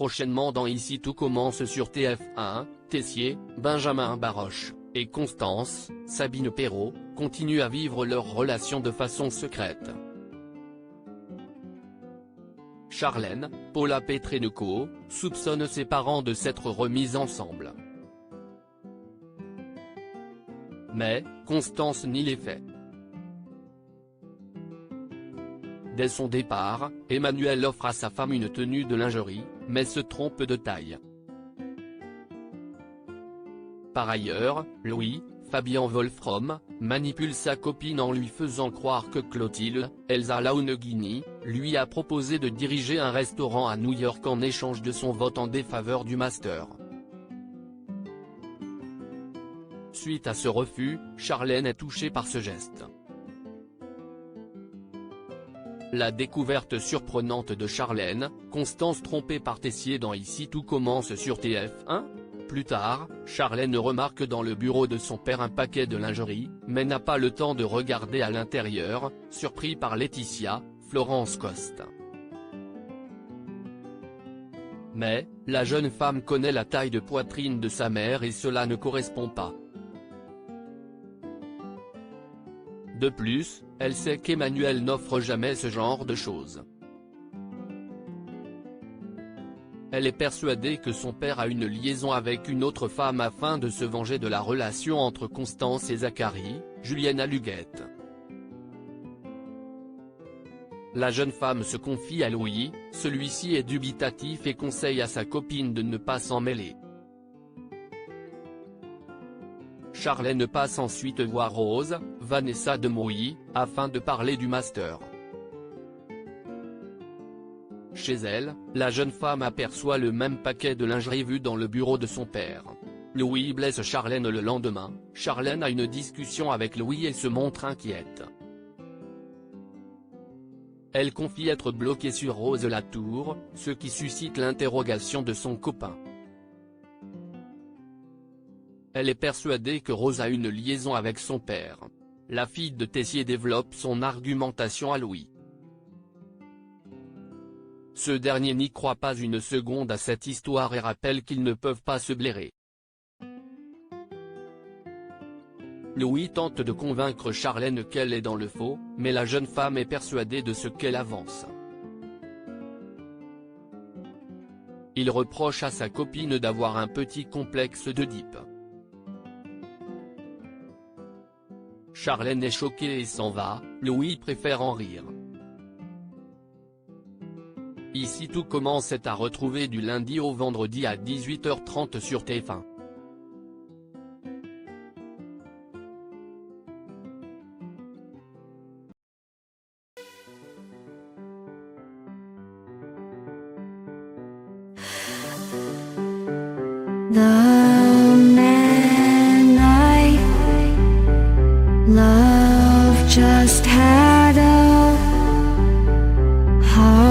prochainement dans Ici tout commence sur TF1, Tessier, Benjamin Baroche, et Constance, Sabine Perrault, continuent à vivre leur relation de façon secrète. Charlène, Paula Petrenko, soupçonne ses parents de s'être remis ensemble. Mais, Constance nie les faits. Dès son départ, Emmanuel offre à sa femme une tenue de lingerie, mais se trompe de taille. Par ailleurs, Louis, Fabien Wolfrom, manipule sa copine en lui faisant croire que Clotilde, Elsa Launeghini, lui a proposé de diriger un restaurant à New York en échange de son vote en défaveur du master. Suite à ce refus, Charlène est touchée par ce geste. La découverte surprenante de Charlène, Constance trompée par Tessier dans Ici tout commence sur TF1. Plus tard, Charlène remarque dans le bureau de son père un paquet de lingerie, mais n'a pas le temps de regarder à l'intérieur, surpris par Laetitia, Florence Coste. Mais, la jeune femme connaît la taille de poitrine de sa mère et cela ne correspond pas. De plus, elle sait qu'Emmanuel n'offre jamais ce genre de choses. Elle est persuadée que son père a une liaison avec une autre femme afin de se venger de la relation entre Constance et Zachary, Julienne Aluguette. La jeune femme se confie à Louis, celui-ci est dubitatif et conseille à sa copine de ne pas s'en mêler. Charlène passe ensuite voir Rose, Vanessa Demouy, afin de parler du master. Chez elle, la jeune femme aperçoit le même paquet de lingerie vu dans le bureau de son père. Louis blesse Charlène le lendemain, Charlène a une discussion avec Louis et se montre inquiète. Elle confie être bloquée sur Rose Latour, ce qui suscite l'interrogation de son copain. Elle est persuadée que Rose a une liaison avec son père. La fille de Tessier développe son argumentation à Louis. Ce dernier n'y croit pas une seconde à cette histoire et rappelle qu'ils ne peuvent pas se blairer. Louis tente de convaincre Charlène qu'elle est dans le faux, mais la jeune femme est persuadée de ce qu'elle avance. Il reproche à sa copine d'avoir un petit complexe d'Oedipe. Charlène est choquée et s'en va, Louis préfère en rire. Ici tout commence est à retrouver du lundi au vendredi à 18h30 sur TF1. The man I love just had a heart